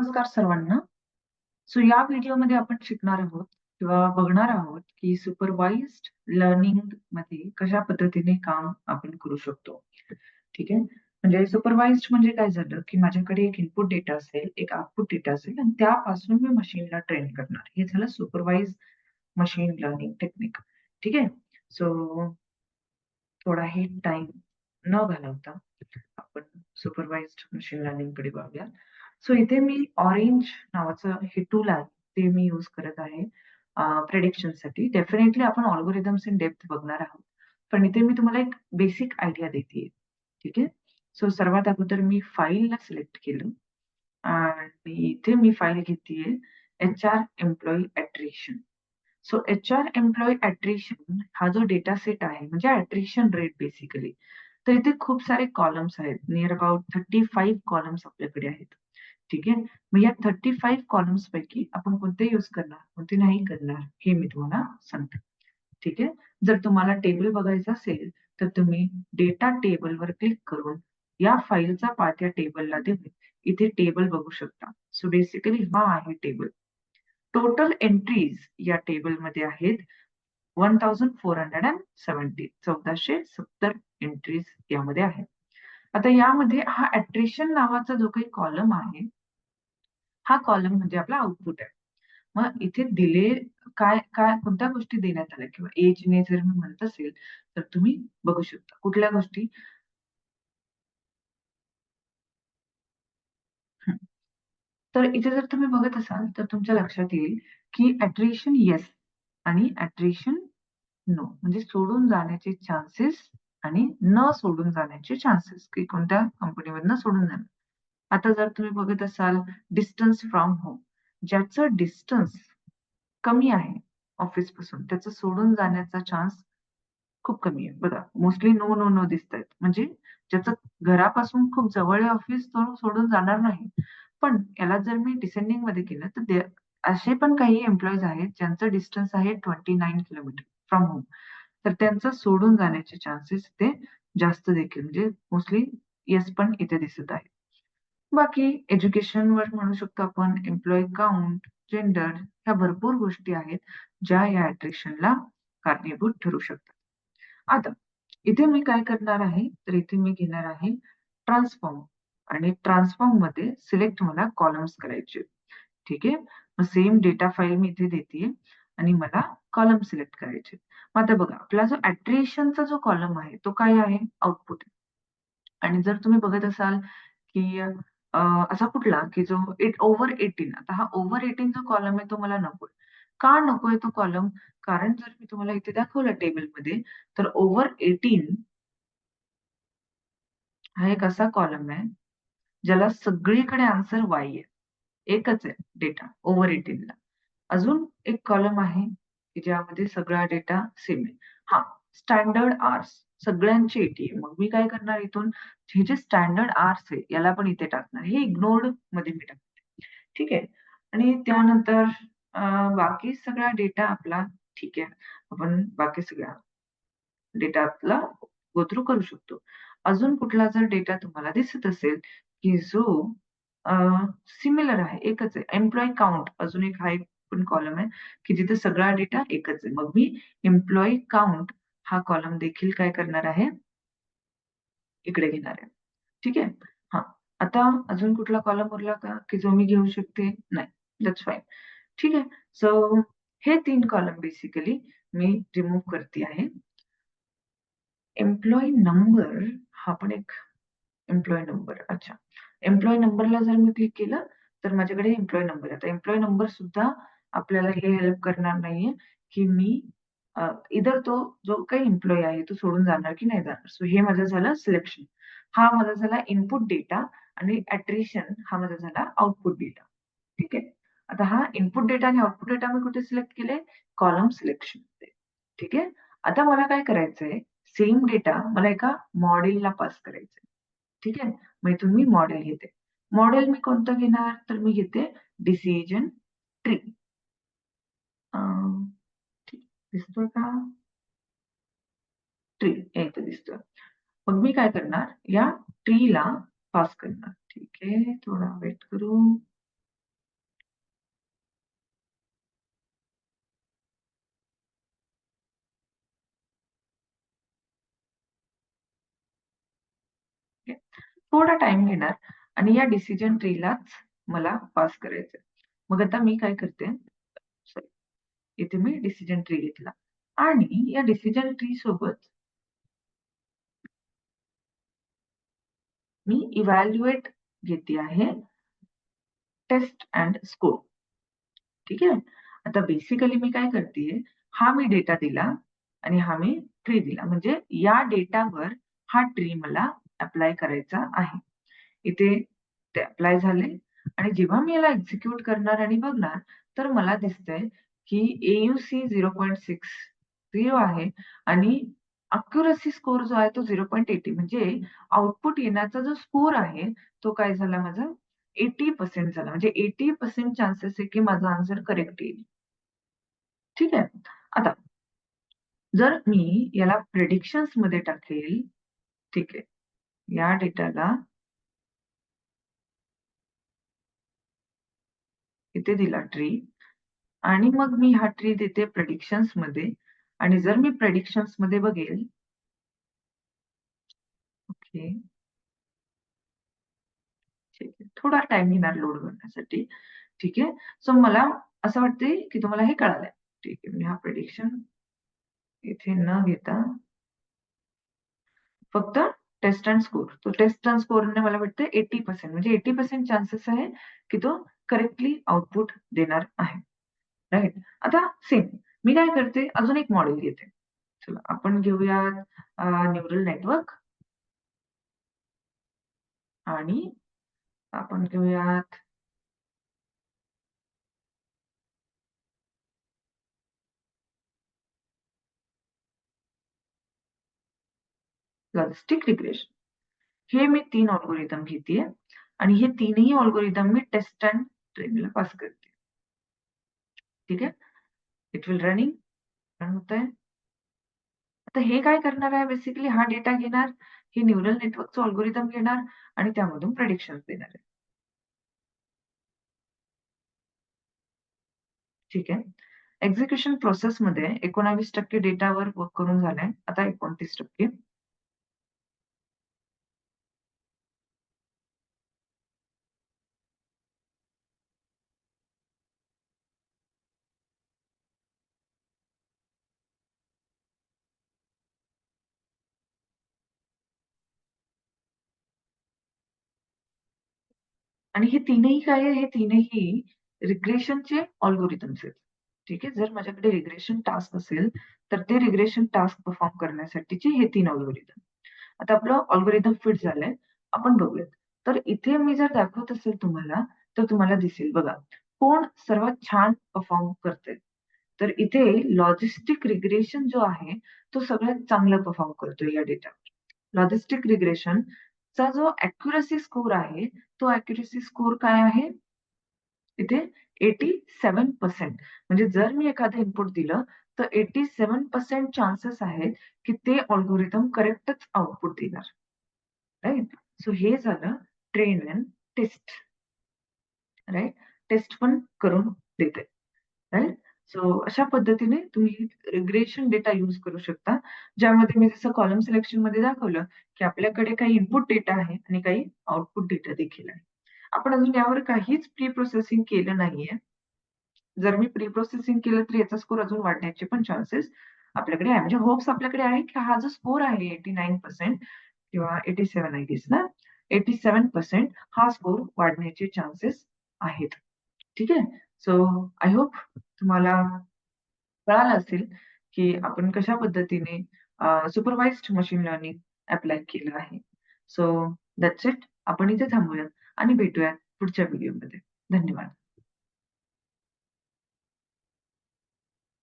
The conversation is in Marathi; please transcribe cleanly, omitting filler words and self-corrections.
नमस्कार सर्वांना. या व्हिडिओमध्ये आपण शिकणार आहोत किंवा बघणार आहोत की सुपरवाइज्ड लर्निंग मध्ये कशा पद्धतीने काम आपण करू शकतो. ठीक आहे. म्हणजे सुपरवाइज्ड म्हणजे काय झालं की माझ्याकडे एक इनपुट डेटा असेल, एक आउटपुट डेटा असेल आणि त्यापासून मी मशीनला ट्रेन करणार. हे झालं सुपरवाइज मशीन लर्निंग टेक्निक. ठीक आहे. सो थोडा हे टाइम न घालवता आपण सुपरवाइज्ड मशीन लर्निंग कडे बघूया. इथे मी ऑरेंज नावाचं हे टूल आहे ते मी यूज करत आहे प्रेडिक्शन साठी. डेफिनेटली आपण अल्गोरिदम्स इन डेप्थ बघणार आहोत, पण इथे मी तुम्हाला एक बेसिक आयडिया देते. ठीक आहे. सर्वात अगोदर मी फाईलला सिलेक्ट केलं आणि इथे मी फाईल घेतेय HR एम्प्लॉई ॲट्रिशन. HR एम्प्लॉई ॲट्रिशन हा जो डेटा सेट आहे म्हणजे ॲट्रिशन रेट बेसिकली. तर इथे खूप सारे कॉलम्स आहेत. नियर अबाउट 35 कॉलम्स आपल्याकडे आहेत. ठीक आहे. मग या 35 कॉलम्स पैकी आपण कोणते यूज करणार, कोणते नाही करणार हे मी तुम्हाला सांगते. ठीक आहे. जर तुम्हाला टेबल बघायचं असेल तर तुम्ही डेटा टेबलवर क्लिक करून या फाईलचा पाथ या टेबलला देऊन इथे टेबल बघू शकता. बेसिकली हा आहे टेबल. टोटल एंट्रीज या टेबलमध्ये आहेत 1470 1470 एंट्रीज यामध्ये आहेत. आता यामध्ये हा ॲट्रिशन नावाचा जो काही कॉलम आहे, हा कॉलम म्हणजे आपला आउटपुट आहे. मग इथे दिले काय काय कोणत्या गोष्टी देण्यात आल्या किंवा एजने जर मी म्हणत असेल तर तुम्ही बघू शकता कुठल्या गोष्टी. हं. तर इथे जर तुम्ही बघत असाल तर तुमच्या लक्षात येईल की ॲट्रिशन येस आणि ॲट्रिशन नो म्हणजे सोडून जाण्याचे चान्सेस आणि न सोडून जाण्याचे चान्सेस की कोणत्या कंपनीमधनं सोडून जाणार. आता जर तुम्ही बघत असाल डिस्टन्स फ्रॉम होम, ज्याचं डिस्टन्स कमी आहे ऑफिस पासून त्याचं सोडून जाण्याचा चान्स खूप कमी आहे. बघा मोस्टली नो, नो, नो दिसतायत. म्हणजे ज्याचं घरापासून खूप जवळ आहे ऑफिस तो सोडून जाणार नाही. पण याला जर मी डिसेंडिंग मध्ये केलं तर असे पण काही एम्प्लॉईज आहेत ज्यांचं डिस्टन्स आहे 29 किलोमीटर फ्रॉम होम. तर त्यांचं सोडून जाण्याचे चान्सेस ते जास्त देखील म्हणजे मोस्टली येस पण इथे दिसत आहे. बाकी एज्युकेशनवर म्हणू शकतो आपण एम्प्लॉई काउंट, जेंडर ह्या भरपूर गोष्टी आहेत ज्या या ॲट्रिशनला कारणीभूत ठरू शकतात. आता इथे मी काय करणार आहे तर इथे मी घेणार आहे ट्रान्सफॉर्म आणि ट्रान्सफॉर्म मध्ये सिलेक्ट मला कॉलम्स करायचे. ठीक आहे. मग सेम डेटा फाईल मी इथे देते आणि मला कॉलम सिलेक्ट करायचे. मग आता बघा आपला जो ॲट्रिशनचा जो कॉलम आहे तो काय आहे आउटपुट. आणि जर तुम्ही बघत असाल की असा कुठला की जो ओव्हर 18, आता हा ओव्हर 18 जो कॉलम आहे तो मला नकोय. का नकोय तो कॉलम? कारण जर मी तुम्हाला इथे दाखवलं टेबलमध्ये तर ओव्हर 18 हा एक असा कॉलम आहे ज्याला सगळीकडे आन्सर वाय आहे. एकच आहे डेटा ओव्हर 18 ला. अजून एक कॉलम आहे की ज्यामध्ये सगळा डेटा सेम आहे. हा स्टँडर्ड आर्स सगळ्यांची 80 आहे. मग मी काय करणार इथून हे जे स्टँडर्ड आर्स आहे याला पण इथे टाकणार. हे इग्नोर्ड मध्ये मी टाकते. ठीक आहे. आणि त्यानंतर बाकी सगळा डेटा आपला ठीक आहे. आपण बाकी सगळ्या डेटा आपला गो थ्रू करू शकतो. अजून कुठला जर डेटा तुम्हाला दिसत असेल की जो सिमिलर आहे, एकच आहे. एम्प्लॉयी काउंट अजून एक हा एक पण कॉलम आहे की जिथे सगळा डेटा एकच आहे. मग मी एम्प्लॉयी काउंट हा कॉलम देखील काय करणार आहे, इकडे घेणार आहे. ठीक आहे. हां. आता अजून कुठला कॉलम उरला का की जो मी घेऊ शकते? नाही. That's fine. ठीक आहे. हे 3 कॉलम बेसिकली मी रिमूव्ह करते आहे. एम्प्लॉयी नंबर हा पण एक एम्प्लॉयी नंबर. अच्छा. एम्प्लॉयी नंबरला जर मी क्लिक केलं, तर माझ्याकडे एम्प्लॉयी नंबर आहे. आता एम्प्लॉयी नंबर सुद्धा आपल्याला हे हेल्प करणार नाहीये, की मी इधर तो जो काही एम्प्लॉयी आहे तो सोडून जाणार की नाही जाणार. हे माझं झालं सिलेक्शन. हा माझा झाला इनपुट डेटा आणि ॲट्रिशन हा माझा झाला आउटपुट डेटा. ठीक आहे. आता हा इनपुट डेटा आणि आउटपुट डेटा मी कुठे सिलेक्ट केले? कॉलम सिलेक्शनमध्ये. ठीक आहे. आता मला काय करायचंय, सेम डेटा मला एका मॉडेलला पास करायचंय. ठीक आहे. मग इथून मी मॉडेल घेते. मॉडेल मी कोणतं घेणार? तर मी घेते डिसिजन ट्री. ठीक दिसतोय का? ट्री इथे दिसतोय. मग मी काय करणार या ट्रीला पास करणार. ठीक आहे. थोडा वेट करू. थोडा टाइम घेणार आणि या डिसिजन ट्रीलाच मला पास करायचं. मग आता मी काय करते, सॉरी, इथे मी डिसिजन ट्री घेतला आणि या डिसिजन ट्री सोबत मी इव्हॅल्युएट घेते आहे टेस्ट अँड स्कोर. ठीक आहे. आता बेसिकली मी काय करते, हा मी डेटा दिला आणि हा मी ट्री दिला, म्हणजे या डेटावर हा ट्री मला अप्लाय करायचा आहे. इथे ते अप्लाय झाले आणि जेव्हा मी याला एक्झिक्यूट करणार आणि बघणार, तर मला दिसतंय की AUC 0.60 आहे आणि अक्युरसी स्कोर जो आहे तो 0.80, म्हणजे आउटपुट येण्याचा जो स्कोर आहे तो काय झाला माझा 80% झाला, म्हणजे 80% चान्सेस आहे की माझा आन्सर करेक्ट येईल. ठीक आहे. आता जर मी याला प्रेडिक्शन्स मध्ये टाकेल, ठीक आहे, या डेटाला इथे दिला ट्री आणि मग मी हा ट्री देते प्रेडिक्शन्स मध्ये आणि जर मी प्रेडिक्शन्स मध्ये बघेल, ओके, ठीक आहे, थोडा टाइम घेणार लोड करण्यासाठी. ठीक आहे. सो मला असं वाटते की तुम्हाला हे कळालंय. ठीक आहे, मी हा प्रेडिक्शन इथे न घेता फक्त टेस्ट अँड स्कोर, तो टेस्ट अँड स्कोरने मला वाटतं 80%, म्हणजे 80% चान्सेस आहे की तो करेक्टली आउटपुट देणार आहे. राईट. आता सेम मी काय करते, अजून एक मॉडेल घेते. चला आपण घेऊयात न्यूरल नेटवर्क आणि आपण घेऊयात लॉजिस्टिक रिग्रेशन. हे मी 3 अल्गोरिदम घेतेय आणि हे तीनही अल्गोरिदम मी टेस्ट अँड ट्रेनला पास करते. ठीक आहे. इट विल रनिंग, रन होत आहे. आता हे काय करणार आहे, बेसिकली हा डेटा घेणार, हे न्यूरल नेटवर्कचं अल्गोरिदम घेणार आणि त्यामधून प्रेडिक्शन देणार आहे. ठीक आहे. एक्झिक्युशन प्रोसेसमध्ये 19% डेटावर वर्क करून झालंय, आता 29%. आणि हे तीनही काय आहे, हे तीनही रिग्रेशनचे अल्गोरिथम्स आहेत. ठीक आहे. जर माझ्याकडे रिग्रेशन टास्क असेल, तर ते रिग्रेशन टास्क परफॉर्म करण्यासाठीचे हे 3 अल्गोरिथम. आता आपलं अल्गोरिथम फिट झालंय. आपण बघूयात. तर इथे मी जर दाखवत असेल तुम्हाला, तर तुम्हाला दिसेल बघा, कोण सर्वात छान परफॉर्म करतंय. तर इथे लॉजिस्टिक रिग्रेशन जो आहे, तो सगळ्यात चांगलं परफॉर्म करतोय या डेटावर. लॉजिस्टिक रिग्रेशनचा जो अॅक्युरसी स्कोर आहे, तो अॅक्युरसी स्कोर काय आहे? इथे 87%. म्हणजे जर मी एखादं इनपुट दिलं, तर 87% चान्सेस आहेत की ते अल्गोरिदम करेक्टच आउटपुट देणार. राइट? सो हे झालं train and test. Right? Test पण करून देते. राइट? सो अशा पद्धतीने तुम्ही रिग्रेशन डेटा यूज करू शकता, ज्यामध्ये मी जसं कॉलम सिलेक्शनमध्ये दाखवलं, की आपल्याकडे काही इनपुट डेटा आहे आणि काही आउटपुट डेटा देखील आहे. आपण अजून यावर काहीच प्री प्रोसेसिंग केलं नाहीये. जर मी प्री प्रोसेसिंग केलं तर याचा स्कोर अजून वाढण्याचे पण चान्सेस आपल्याकडे आहे. म्हणजे होप्स आपल्याकडे आहे की हा जो स्कोर आहे 89% किंवा 87 आय गेस ना, 87% हा स्कोर वाढण्याचे चान्सेस आहेत. ठीक आहे. सो आय होप तुम्हाला कळालं असेल की आपण कशा पद्धतीने सुपरवाइज्ड मशीन लर्निंग अप्लाय केलं आहे. So that's it. आपण इथे थांबूयात आणि भेटूयात पुढच्या व्हिडिओमध्ये. धन्यवाद.